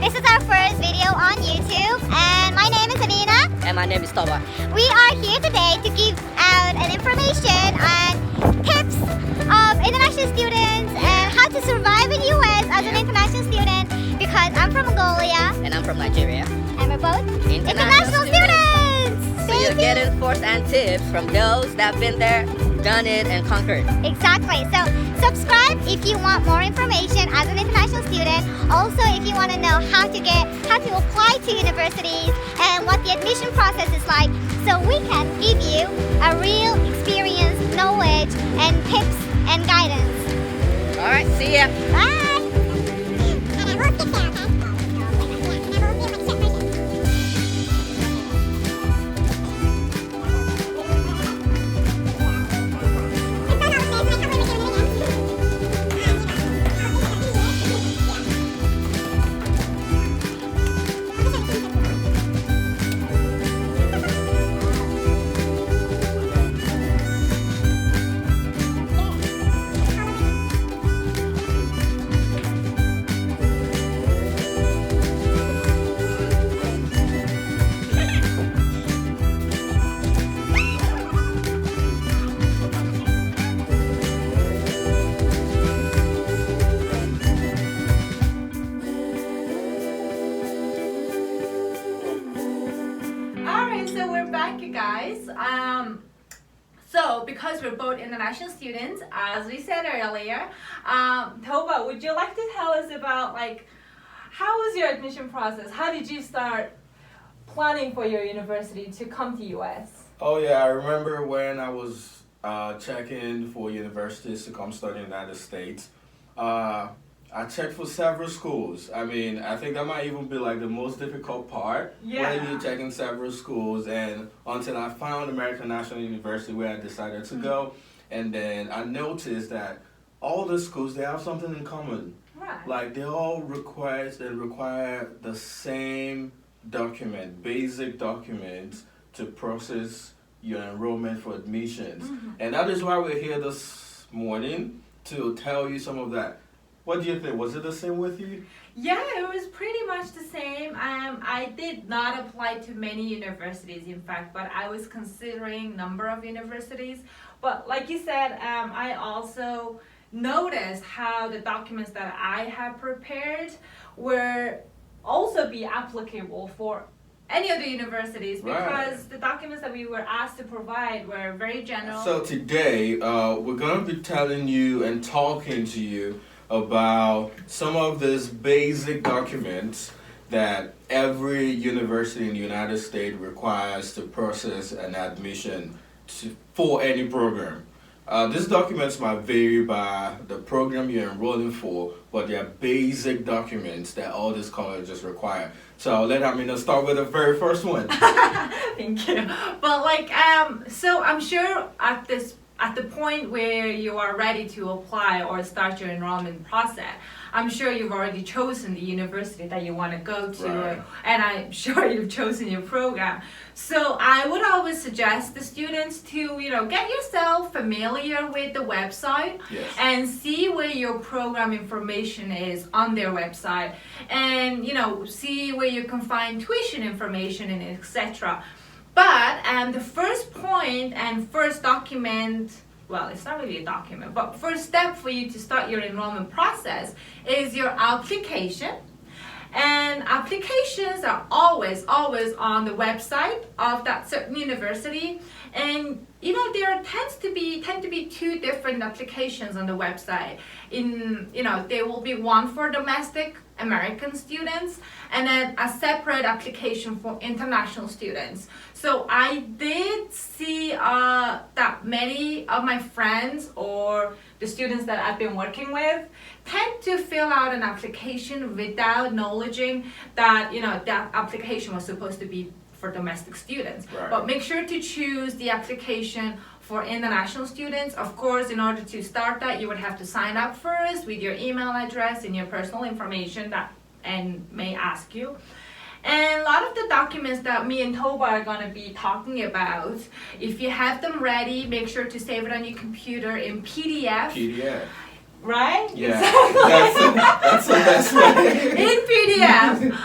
This is our first video on YouTube, and my name is Amina. And my name is Toba. We are here today to give out an information and tips of international students and how to survive in US as an international student, because I'm from Mongolia. And I'm from Nigeria. And we're both International students. So you're getting first-hand tips from those that have been there, done it, and conquered. Exactly. So subscribe if you want more information as an international student. Also, if you want to know how to apply to universities and what the admission process is like, so we can give you a real experience, knowledge, and tips and guidance. All right, see ya. Bye. So we're back, you guys. So because we're both international students, as we said earlier, Toba, would you like to tell us about how was your admission process? How did you start planning for your university to come to US? Oh yeah, I remember when I was checking for universities to come study in the United States. I checked for several schools. I mean, I think that might even be the most difficult part. Yeah. When you're checking several schools, and until I found American National University where I decided to go, and then I noticed that all the schools, they have something in common. Right. They all require the same document, basic documents to process your enrollment for admissions. And that is why we're here this morning to tell you some of that. What do you think? Was it the same with you? Yeah, it was pretty much the same. I did not apply to many universities, in fact, but I was considering number of universities. But like you said, I also noticed how the documents that I have prepared were also be applicable for any of the universities, because the documents that we were asked to provide were very general. So today, we're going to be telling you and talking to you about some of these basic documents that every university in the United States requires to process an admission for any program. These documents might vary by the program you're enrolling for, but they are basic documents that all these colleges require. So I'll let Amina start with the very first one. Thank you. But so I'm sure at the point where you are ready to apply or start your enrollment process, I'm sure you've already chosen the university that you want to go to, and I'm sure you've chosen your program. So I would always suggest the students to, get yourself familiar with the website and see where your program information is on their website, and see where you can find tuition information and etc. But the first point and first document, well, it's not really a document, but first step for you to start your enrollment process is your application. And applications are always on the website of that certain university. And there tend to be two different applications on the website. There will be one for domestic American students and then a separate application for international students. So I did see that many of my friends or the students that I've been working with tend to fill out an application without acknowledging that that application was supposed to be for domestic students. But make sure to choose the application for international students. Of course, in order to start that, you would have to sign up first with your email address and your personal information and may ask you. And a lot of the documents that me and Toba are going to be talking about, if you have them ready, make sure to save it on your computer in PDF. PDF. Right? Yeah, that's the best way. In PDF.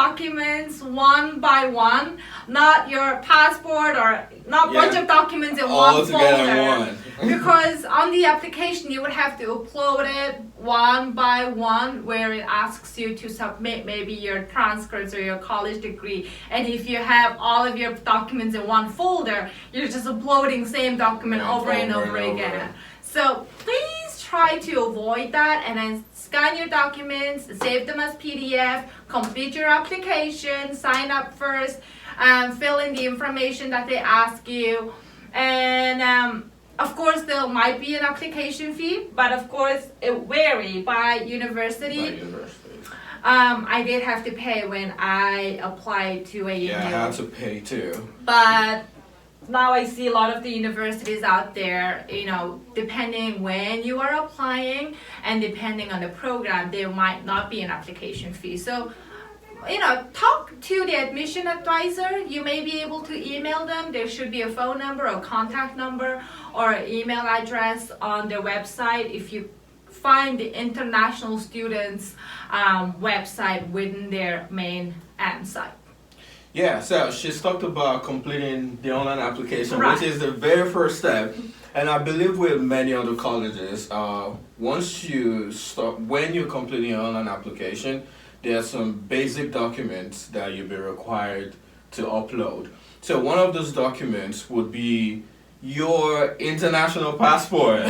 documents one by one, not your passport or not bunch of documents in all one together folder. in one. Because on the application you would have to upload it one by one, where it asks you to submit maybe your transcripts or your college degree. And if you have all of your documents in one folder, you're just uploading same document over and over again. So please try to avoid that, and then scan your documents, save them as PDF, complete your application, sign up first, fill in the information that they ask you, and of course there might be an application fee, but of course it varies by university. I did have to pay when I applied to ANU. Yeah, I had to pay too. But now I see a lot of the universities out there, you know, depending when you are applying and depending on the program, there might not be an application fee. So, you know, talk to the admission advisor. You may be able to email them. There should be a phone number or contact number or email address on their website. If you find the international students' website within their main site. Yeah, so she's talked about completing the online application, Right. which is the very first step. And I believe with many other colleges, once you start, when you're completing your online application, there are some basic documents that you'll be required to upload. So one of those documents would be your international passport.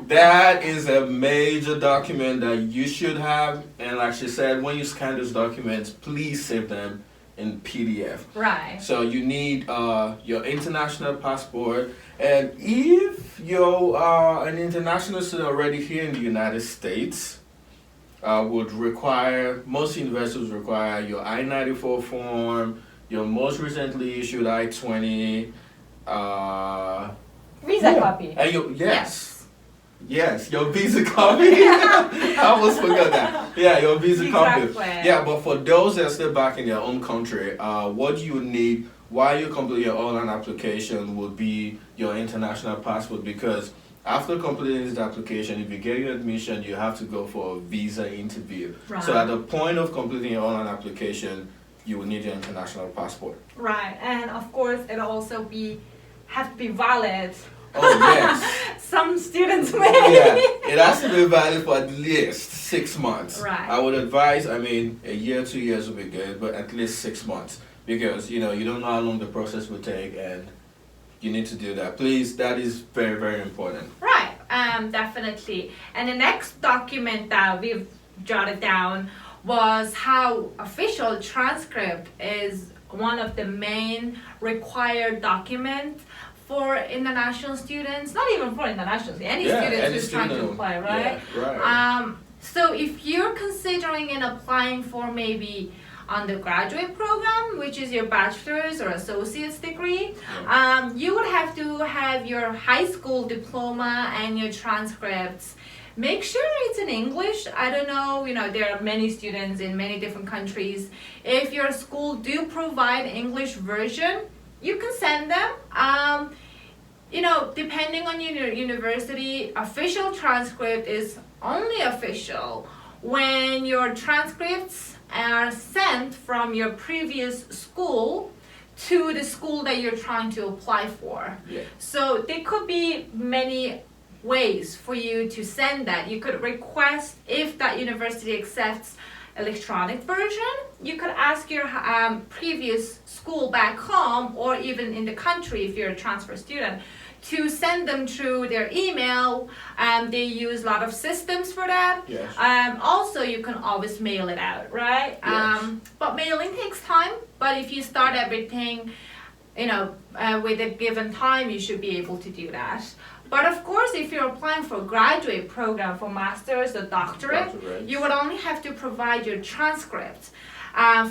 That is a major document that you should have, and like she said, when you scan those documents, please save them in PDF. Right. So you need your international passport, and if you're an international student already here in the United States, most universities require your I-94 form, your most recently issued I-20, Visa copy. and Yes, your visa copy. I almost forgot that. Yeah, your visa copy. Exactly. Yeah, but for those that are still back in their own country, what you need while you complete your online application would be your international passport, because after completing this application, if you get your admission, you have to go for a visa interview. Right. So at the point of completing your online application, you will need your international passport. Right, and of course it'll also have to be valid. Oh, yes. Some students may. Yeah, it has to be valid for at least 6 months. Right. I would advise, a year, 2 years would be good, but at least 6 months, because you don't know how long the process will take, and you need to do that. Please, that is very, very important. Right, definitely. And the next document that we've jotted down was how official transcript is one of the main required documents for international students, not even for international students, any students who's trying to apply, right? Yeah, right. So if you're considering and applying for maybe undergraduate program, which is your bachelor's or associate's degree, you would have to have your high school diploma and your transcripts. Make sure it's in English. I don't know, there are many students in many different countries. If your school do provide English version, you can send them. Depending on your university, official transcript is only official when your transcripts are sent from your previous school to the school that you're trying to apply for. Yeah. So there could be many ways for you to send that. You could request, if that university accepts electronic version, you could ask your previous school back home, or even in the country if you're a transfer student, to send them through their email. They use a lot of systems for that. Yes. Also, you can always mail it out, right? Yes. But mailing takes time, but if you start everything with a given time, you should be able to do that. But of course, if you're applying for a graduate program, for master's or doctorate, you would only have to provide your transcript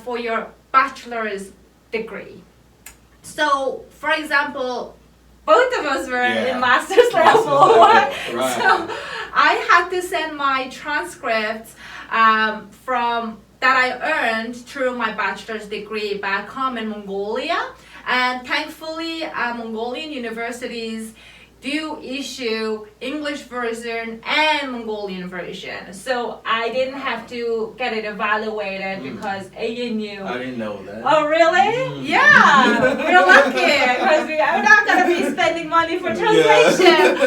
for your bachelor's degree. So, for example, both of us were in master's level. Right. So I had to send my transcripts from that I earned through my bachelor's degree back home in Mongolia. And thankfully, Mongolian universities do issue English version and Mongolian version. So I didn't have to get it evaluated because ANU. I didn't know that. Oh really? Yeah, we're lucky because we are not gonna be spending money for translation.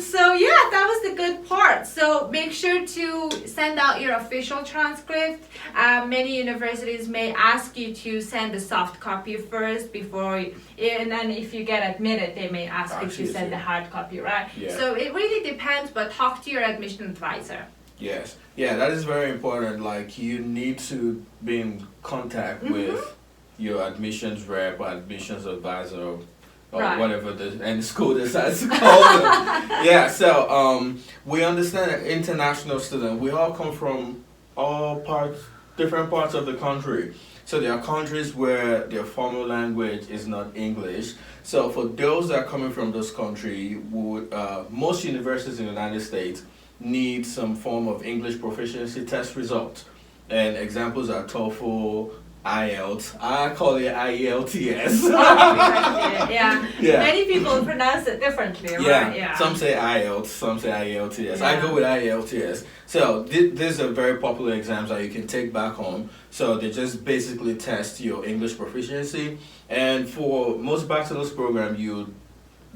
So yeah, that was the good part. So make sure to send out your official transcript. Many universities may ask you to send a soft copy first before, and then if you get admitted, they may ask you to send the hard copy, right? Yeah. So it really depends, but talk to your admission advisor. Yes. Yeah, that is very important. Like, you need to be in contact with your admissions rep or admissions advisor or whatever the school decides to call them. Yeah, so we understand that international students, we all come from different parts of the country. So there are countries where their formal language is not English. So for those that are coming from those countries, most universities in the United States need some form of English proficiency test result. And examples are TOEFL, IELTS. I call it IELTS. Yeah. Many people pronounce it differently, right? Yeah. Some say IELTS, some say IELTS. Yeah. I go with IELTS. So these are very popular exams that you can take back home. So they just basically test your English proficiency. And for most bachelor's program, you'll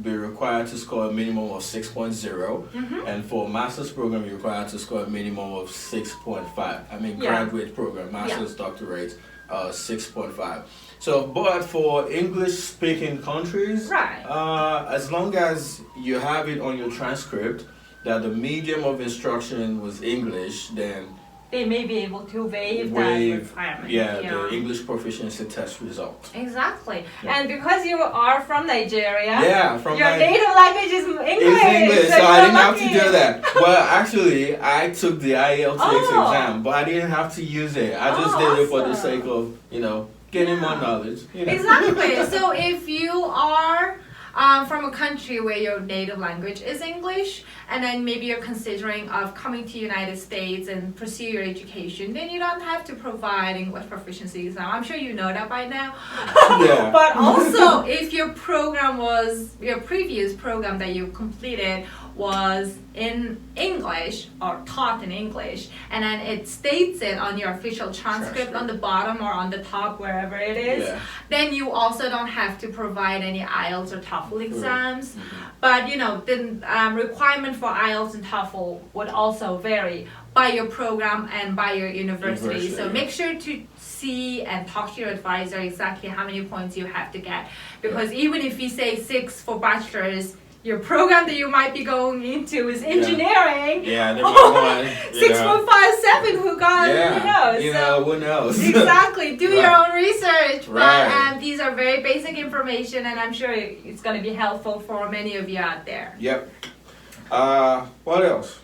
be required to score a minimum of 6.0. And for master's program, you're required to score a minimum of 6.5. I mean, graduate program, master's, doctorate. 6.5. So, but for English-speaking countries, as long as you have it on your transcript that the medium of instruction was English, then they may be able to waive that requirement. The English proficiency test result. Exactly. Yeah. And because you are from Nigeria, your native language is English. So I didn't have to do that. Well, actually, I took the IELTS exam, but I didn't have to use it. I just did it for the sake of, getting more knowledge. Exactly. So if you are from a country where your native language is English, and then maybe you're considering of coming to United States and pursue your education, then you don't have to provide English proficiency exam. I'm sure you know that by now. But also, if your previous program that you completed was in English or taught in English, and then it states it on your official transcript on the bottom or on the top, wherever it is, then you also don't have to provide any IELTS or TOEFL exams. But the requirement for IELTS and TOEFL would also vary by your program and by your university. So make sure to see and talk to your advisor exactly how many points you have to get, because even if you say 6 for bachelor's, your program that you might be going into is engineering. 6.57. Who knows? Who knows? Exactly. Do your own research. But these are very basic information, and I'm sure it's going to be helpful for many of you out there. Yep. What else?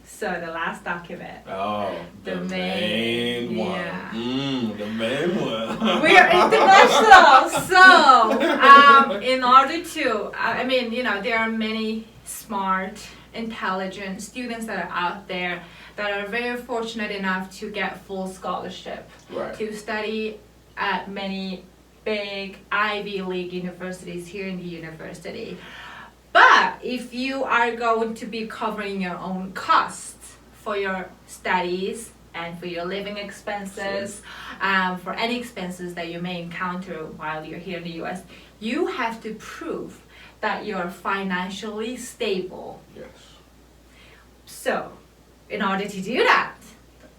So the last document. Oh, the main one. Yeah. The main one. We are international, so in order to, there are many smart, intelligent students that are out there that are very fortunate enough to get full scholarship to study at many big Ivy League universities here in the university. But if you are going to be covering your own costs for your studies and for your living expenses, for any expenses that you may encounter while you're here in the US, you have to prove that you're financially stable. Yes. So, in order to do that,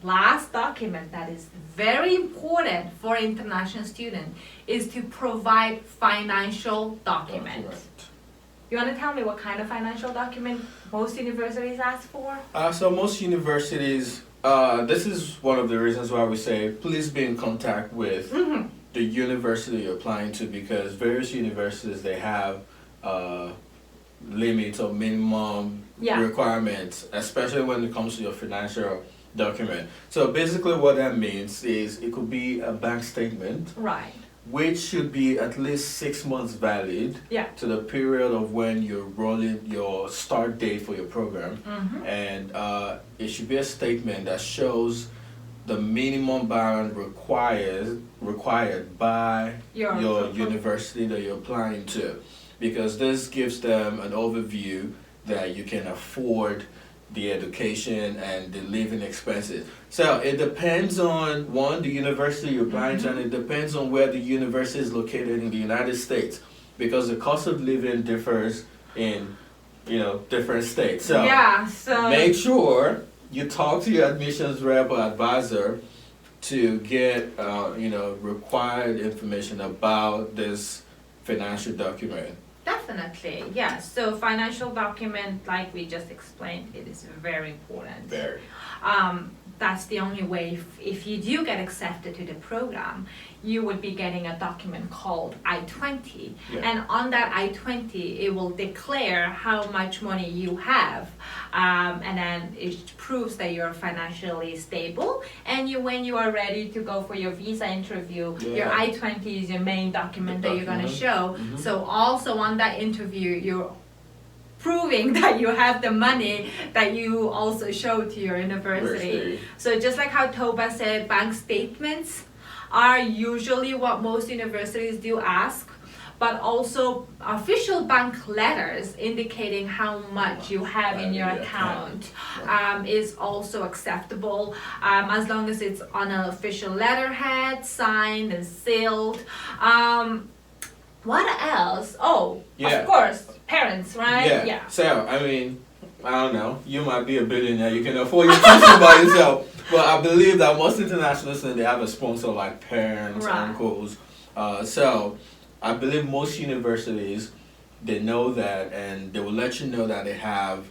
the last document that is very important for international students is to provide financial documents. You want to tell me what kind of financial document most universities ask for? So most universities, this is one of the reasons why we say please be in contact with the university you're applying to, because various universities, they have limits or minimum requirements, especially when it comes to your financial document. So basically what that means is it could be a bank statement. Which should be at least 6 months valid to the period of when you're rolling your start date for your program. And it should be a statement that shows the minimum balance required by your university that you're applying to. because this gives them an overview that you can afford the education and the living expenses. So it depends on, one, the university you're applying to, and it depends on where the university is located in the United States, because the cost of living differs in, different states. So make sure you talk to your admissions rep or advisor to get, required information about this financial document. Definitely, yes. So financial document, like we just explained, it is very important. Very. That's the only way, if you do get accepted to the program, you would be getting a document called I-20. Yeah. And on that I-20, it will declare how much money you have. And then it proves that you're financially stable. And when you are ready to go for your visa interview, your I-20 is your main document that you're going to show. So also on that interview, you're proving that you have the money that you also show to your university. So just like how Toba said, bank statements are usually what most universities do ask, but also official bank letters indicating how much you have in your account is also acceptable, as long as it's on an official letterhead, signed and sealed. What else? Oh, of course, parents, right? Yeah. So, I don't know, you might be a billionaire, you can afford your tuition by yourself. But I believe that most international students, they have a sponsor like parents, uncles. So, I believe most universities, they know that, and they will let you know that they have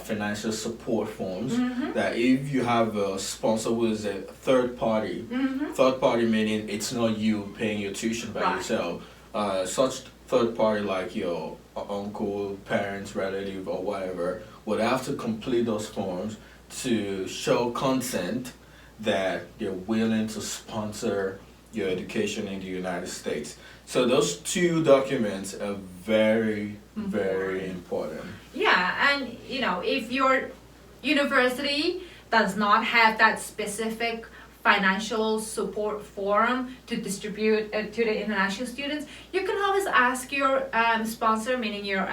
financial support forms. That if you have a sponsor who is a third party meaning it's not you paying your tuition by yourself. Such third party like your uncle, parents, relative, or whatever would have to complete those forms to show consent that they're willing to sponsor your education in the United States. So those two documents are very, very important. Yeah, and if your university does not have that specific financial support form to distribute to the international students, you can always ask your sponsor, meaning your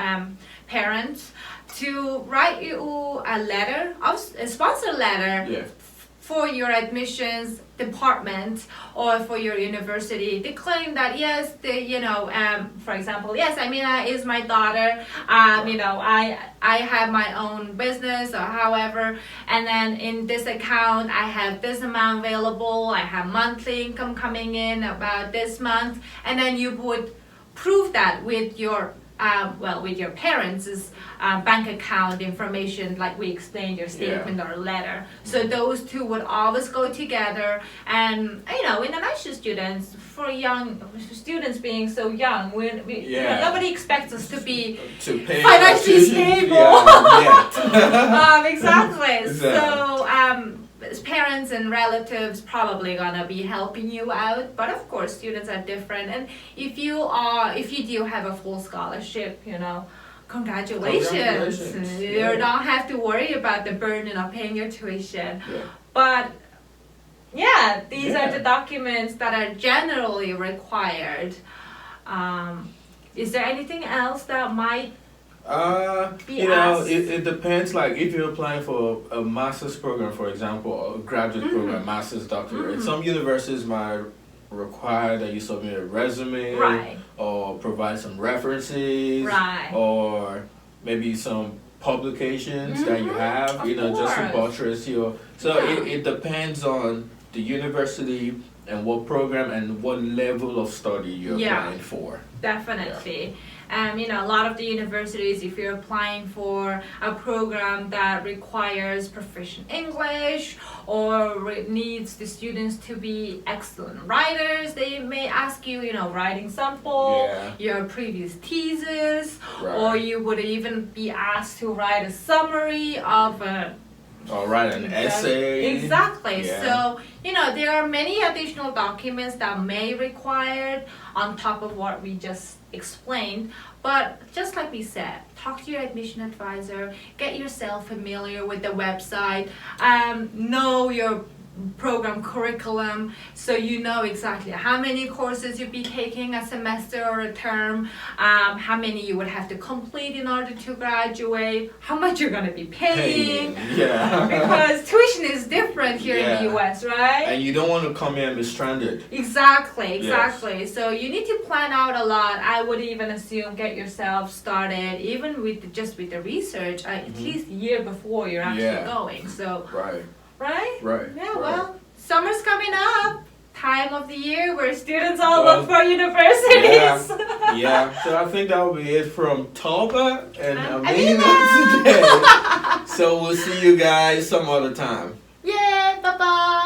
parents, to write you a sponsor letter for your admissions department or for your university, declaring that yes, for example, yes, Amina is my daughter. I have my own business or however, and then in this account I have this amount available. I have monthly income coming in about this month, and then you would prove that with your with your parents' bank account information, like we explained, your statement or letter. So those two would always go together. And international students, for young students being so young, nobody expects us to be financially stable. Exactly. So parents and relatives probably gonna be helping you out, but of course students are different. And if you do have a full scholarship, congratulations. You don't have to worry about the burden of paying your tuition. But these are the documents that are generally required. Is there anything else that might it depends. Like if you're applying for a master's program, for example, or a graduate program, master's doctorate, some universities might require that you submit a resume or provide some references or maybe some publications that you have, just to buttress your. So it depends on the university and what program and what level of study you're applying for. Definitely. A lot of the universities, if you're applying for a program that requires proficient English or needs the students to be excellent writers, they may ask you, writing sample, your previous thesis, or you would even be asked to write a summary of or write an essay. Exactly. So, there are many additional documents that may be required on top of what we just explained. But just like we said, talk to your admission advisor, get yourself familiar with the website, know your program curriculum, so you know exactly how many courses you'll be taking a semester or a term, how many you would have to complete in order to graduate, how much you're going to be paying. Yeah. Because tuition is different here in Yeah. the US, right? And you don't want to come here and be stranded. Exactly. Yes. So you need to plan out a lot. I would even assume get yourself started, even with just with the research, at least a year before you're actually Yeah. going. So, Right. right? Right. Yeah, right. well, summer's coming up. Time of the year where students all Well, look for universities. Yeah. So I think that will be it from Toba and Amina. Amina today. So we'll see you guys some other time. Yeah, bye bye.